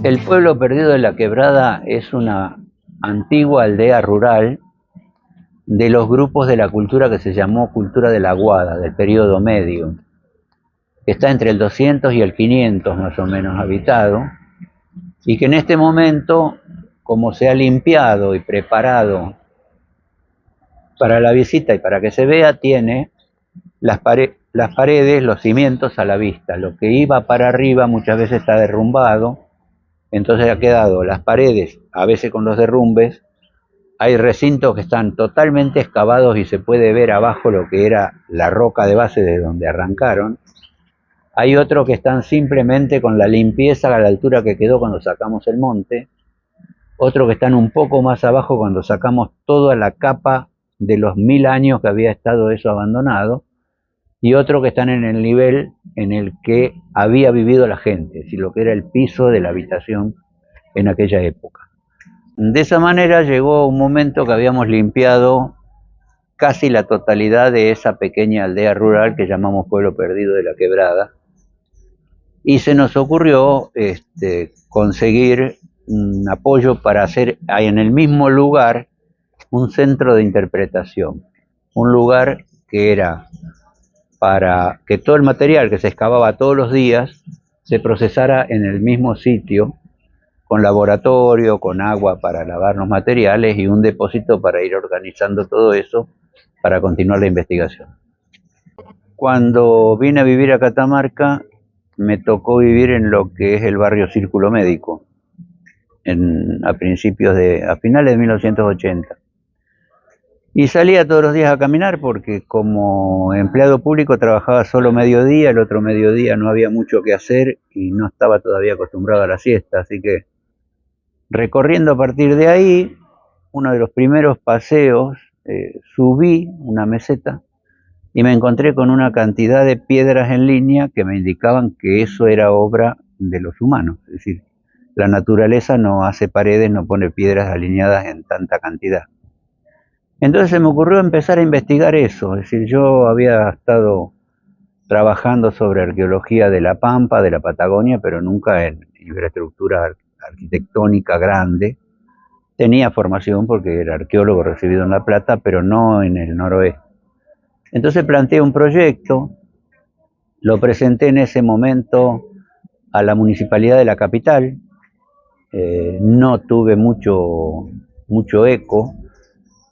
El pueblo perdido de la Quebrada es una antigua aldea rural de los grupos de la cultura que se llamó cultura de la Aguada, del periodo medio, que está entre el 200 y el 500 más o menos habitado, y que en este momento, como se ha limpiado y preparado para la visita y para que se vea, tiene las paredes, los cimientos a la vista. Lo que iba para arriba muchas veces está derrumbado, entonces ha quedado las paredes, a veces con los derrumbes. Hay recintos que están totalmente excavados y se puede ver abajo lo que era la roca de base de donde arrancaron. Hay otros que están simplemente con la limpieza a la altura que quedó cuando sacamos el monte. Otros que están un poco más abajo cuando sacamos toda la capa de los 1000 años que había estado eso abandonado. Y otros que están en el nivel en el que había vivido la gente, es decir, lo que era el piso de la habitación en aquella época. De esa manera llegó un momento que habíamos limpiado casi la totalidad de esa pequeña aldea rural que llamamos Pueblo Perdido de la Quebrada, y se nos ocurrió conseguir un apoyo para hacer en el mismo lugar un centro de interpretación, un lugar que era para que todo el material que se excavaba todos los días se procesara en el mismo sitio, con laboratorio, con agua para lavar los materiales y un depósito para ir organizando todo eso para continuar la investigación. Cuando vine a vivir a Catamarca, me tocó vivir en lo que es el barrio Círculo Médico, a finales de 1980. Y salía todos los días a caminar porque como empleado público trabajaba solo mediodía, el otro mediodía no había mucho que hacer y no estaba todavía acostumbrado a la siesta, así que recorriendo a partir de ahí, uno de los primeros paseos, subí una meseta y me encontré con una cantidad de piedras en línea que me indicaban que eso era obra de los humanos, es decir, la naturaleza no hace paredes, no pone piedras alineadas en tanta cantidad. Entonces se me ocurrió empezar a investigar eso, es decir, yo había estado trabajando sobre arqueología de la Pampa, de la Patagonia, pero nunca en infraestructura arquitectónica grande. Tenía formación porque era arqueólogo recibido en La Plata, pero no en el noroeste. Entonces planteé un proyecto, lo presenté en ese momento a la municipalidad de la capital, no tuve mucho eco,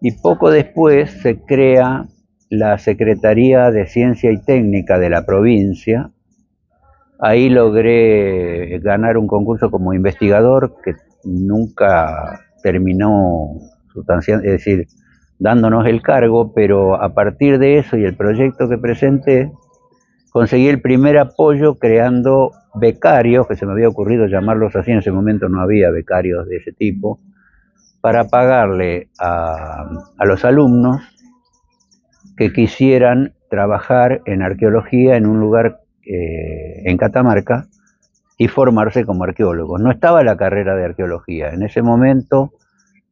y poco después se crea la Secretaría de Ciencia y Técnica de la provincia. Ahí logré ganar un concurso como investigador que nunca terminó sustancial, es decir, dándonos el cargo, pero a partir de eso y el proyecto que presenté, conseguí el primer apoyo creando becarios, que se me había ocurrido llamarlos así, en ese momento no había becarios de ese tipo, para pagarle a los alumnos que quisieran trabajar en arqueología en un lugar en Catamarca y formarse como arqueólogos. No estaba la carrera de arqueología. En ese momento,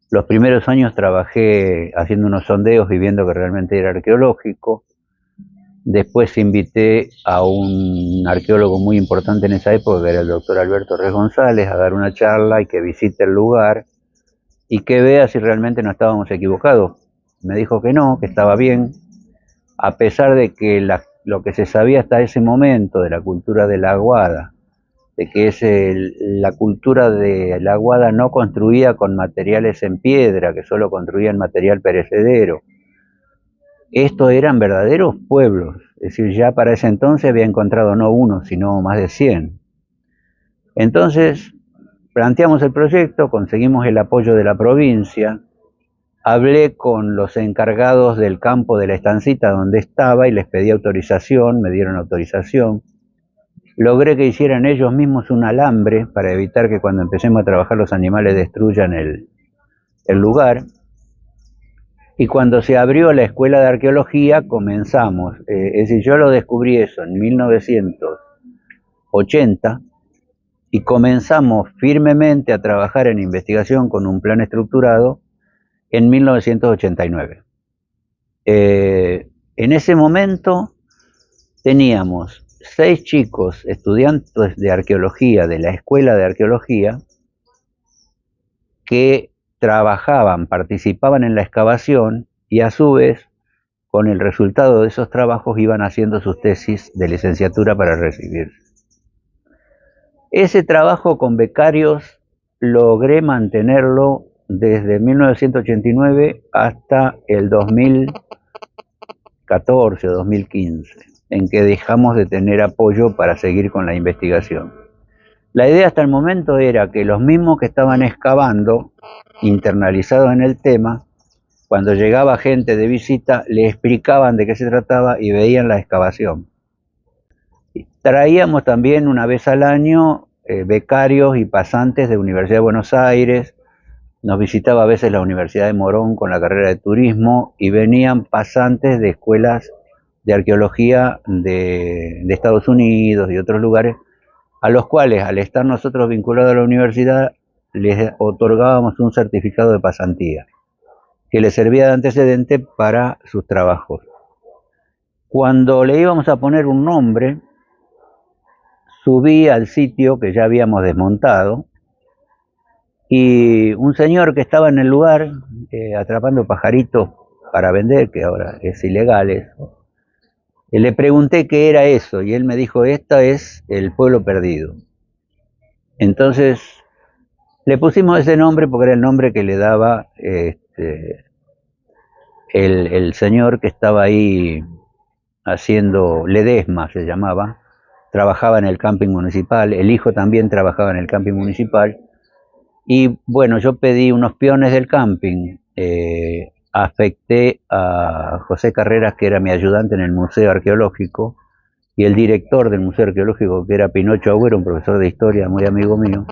los primeros años trabajé haciendo unos sondeos y viendo que realmente era arqueológico. Después invité a un arqueólogo muy importante en esa época, que era el doctor Alberto Rez González, a dar una charla y que visite el lugar y que vea si realmente no estábamos equivocados. Me dijo que no, que estaba bien, a pesar de que lo que se sabía hasta ese momento de la cultura de la Aguada, de que la cultura de la Aguada no construía con materiales en piedra, que solo construían material perecedero. Estos eran verdaderos pueblos, es decir, ya para ese entonces había encontrado no uno, sino más de 100. Entonces, planteamos el proyecto, conseguimos el apoyo de la provincia, hablé con los encargados del campo de la estancita donde estaba y les pedí autorización, me dieron autorización. Logré que hicieran ellos mismos un alambre para evitar que cuando empecemos a trabajar los animales destruyan el lugar. Y cuando se abrió la escuela de arqueología comenzamos, es decir, yo lo descubrí eso en 1980 y comenzamos firmemente a trabajar en investigación con un plan estructurado en 1989. En ese momento teníamos 6 chicos estudiantes de arqueología de la escuela de arqueología que trabajaban, participaban en la excavación y a su vez, con el resultado de esos trabajos, iban haciendo sus tesis de licenciatura para recibirse. Ese trabajo con becarios logré mantenerlo desde 1989 hasta el 2014 o 2015, en que dejamos de tener apoyo para seguir con la investigación. La idea hasta el momento era que los mismos que estaban excavando, internalizados en el tema, cuando llegaba gente de visita, le explicaban de qué se trataba y veían la excavación. Traíamos también una vez al año becarios y pasantes de Universidad de Buenos Aires, nos visitaba a veces la Universidad de Morón con la carrera de turismo y venían pasantes de escuelas de arqueología de Estados Unidos y otros lugares, a los cuales, al estar nosotros vinculados a la universidad, les otorgábamos un certificado de pasantía que les servía de antecedente para sus trabajos. Cuando le íbamos a poner un nombre, subí al sitio que ya habíamos desmontado y un señor que estaba en el lugar atrapando pajaritos para vender, que ahora es ilegal eso, le pregunté qué era eso y él me dijo, esta es el pueblo perdido. Entonces le pusimos ese nombre porque era el nombre que le daba el señor que estaba ahí haciendo, Ledesma se llamaba, trabajaba en el camping municipal, el hijo también trabajaba en el camping municipal, y bueno, yo pedí unos peones del camping, afecté a José Carreras, que era mi ayudante en el Museo Arqueológico, y el director del Museo Arqueológico, que era Pinocho Agüero, un profesor de historia muy amigo mío,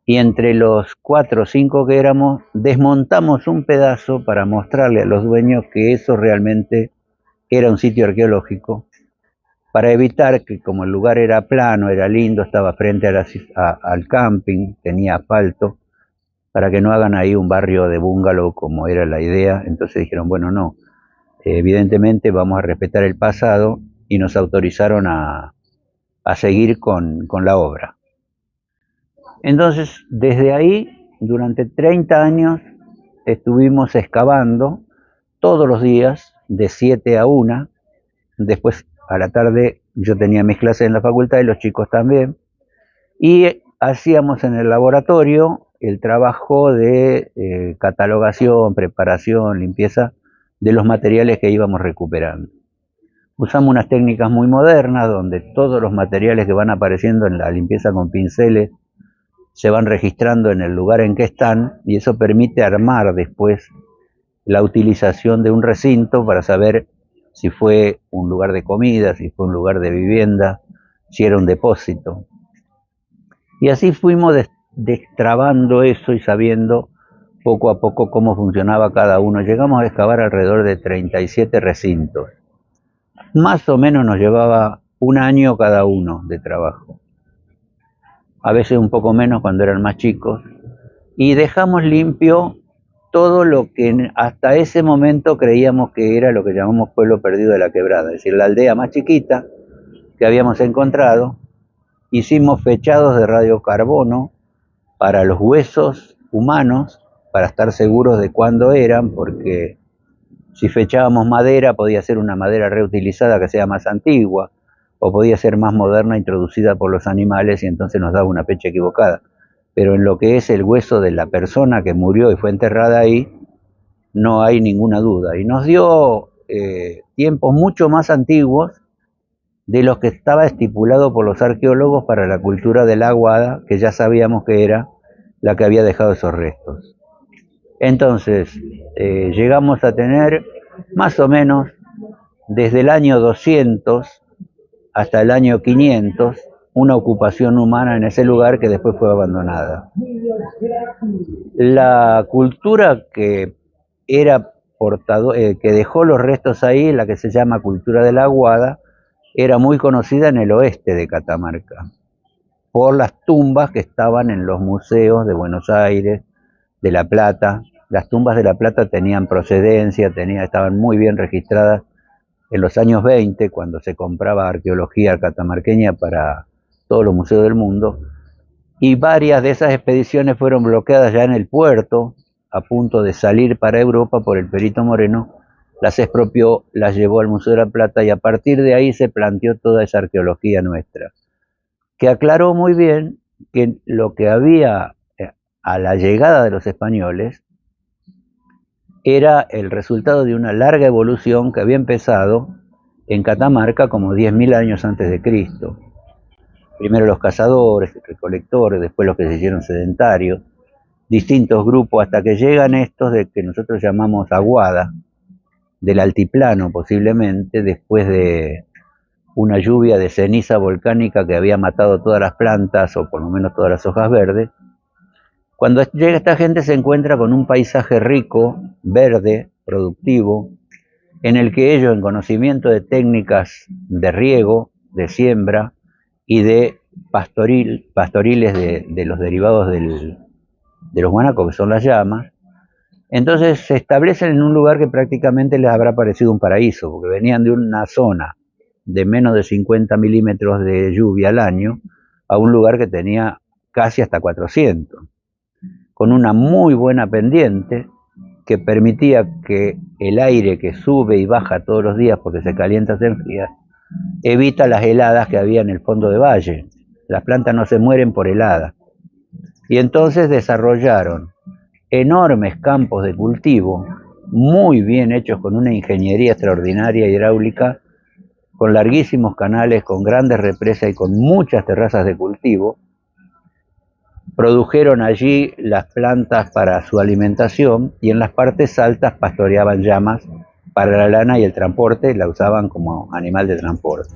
y entre los 4 o 5 que éramos, desmontamos un pedazo para mostrarle a los dueños que eso realmente era un sitio arqueológico, para evitar que, como el lugar era plano, era lindo, estaba frente al camping, tenía asfalto, para que no hagan ahí un barrio de bungalow como era la idea. Entonces dijeron, bueno, no, evidentemente vamos a respetar el pasado, y nos autorizaron a seguir con la obra. Entonces, desde ahí, durante 30 años, estuvimos excavando todos los días, de 7 a 1, después a la tarde yo tenía mis clases en la facultad y los chicos también, y hacíamos en el laboratorio el trabajo de catalogación, preparación, limpieza de los materiales que íbamos recuperando. Usamos unas técnicas muy modernas donde todos los materiales que van apareciendo en la limpieza con pinceles se van registrando en el lugar en que están, y eso permite armar después la utilización de un recinto para saber si fue un lugar de comida, si fue un lugar de vivienda, si era un depósito. Y así fuimos destrabando eso y sabiendo poco a poco cómo funcionaba cada uno. Llegamos a excavar alrededor de 37 recintos. Más o menos nos llevaba un año cada uno de trabajo. A veces un poco menos cuando eran más chicos. Y dejamos limpio todo lo que hasta ese momento creíamos que era lo que llamamos pueblo perdido de la quebrada, es decir, la aldea más chiquita que habíamos encontrado. Hicimos fechados de radiocarbono para los huesos humanos, para estar seguros de cuándo eran, porque si fechábamos madera, podía ser una madera reutilizada que sea más antigua, o podía ser más moderna, introducida por los animales, y entonces nos daba una fecha equivocada. Pero en lo que es el hueso de la persona que murió y fue enterrada ahí, no hay ninguna duda. Y nos dio tiempos mucho más antiguos de los que estaba estipulado por los arqueólogos para la cultura de la Aguada, que ya sabíamos que era la que había dejado esos restos. Entonces, llegamos a tener más o menos desde el año 200 hasta el año 500 una ocupación humana en ese lugar que después fue abandonada. La cultura que era que dejó los restos ahí, la que se llama cultura de la Aguada, era muy conocida en el oeste de Catamarca, por las tumbas que estaban en los museos de Buenos Aires, de La Plata. Las tumbas de La Plata tenían procedencia, estaban muy bien registradas en los años 20, cuando se compraba arqueología catamarqueña para todos los museos del mundo, y varias de esas expediciones fueron bloqueadas ya en el puerto, a punto de salir para Europa por el Perito Moreno, las expropió, las llevó al Museo de la Plata y a partir de ahí se planteó toda esa arqueología nuestra, que aclaró muy bien que lo que había a la llegada de los españoles era el resultado de una larga evolución que había empezado en Catamarca como 10.000 años antes de Cristo. Primero los cazadores, recolectores, después los que se hicieron sedentarios, distintos grupos, hasta que llegan estos de que nosotros llamamos aguada, del altiplano posiblemente, después de una lluvia de ceniza volcánica que había matado todas las plantas, o por lo menos todas las hojas verdes. Cuando llega esta gente se encuentra con un paisaje rico, verde, productivo, en el que ellos, en conocimiento de técnicas de riego, de siembra y de pastoriles de los derivados de los guanacos, que son las llamas, entonces se establecen en un lugar que prácticamente les habrá parecido un paraíso, porque venían de una zona de menos de 50 milímetros de lluvia al año a un lugar que tenía casi hasta 400, con una muy buena pendiente que permitía que el aire que sube y baja todos los días porque se calienta, se enfría, evita las heladas que había en el fondo de valle. Las plantas no se mueren por heladas. Y entonces desarrollaron enormes campos de cultivo, muy bien hechos con una ingeniería extraordinaria hidráulica, con larguísimos canales, con grandes represas y con muchas terrazas de cultivo. Produjeron allí las plantas para su alimentación y en las partes altas pastoreaban llamas para la lana y el transporte, la usaban como animal de transporte.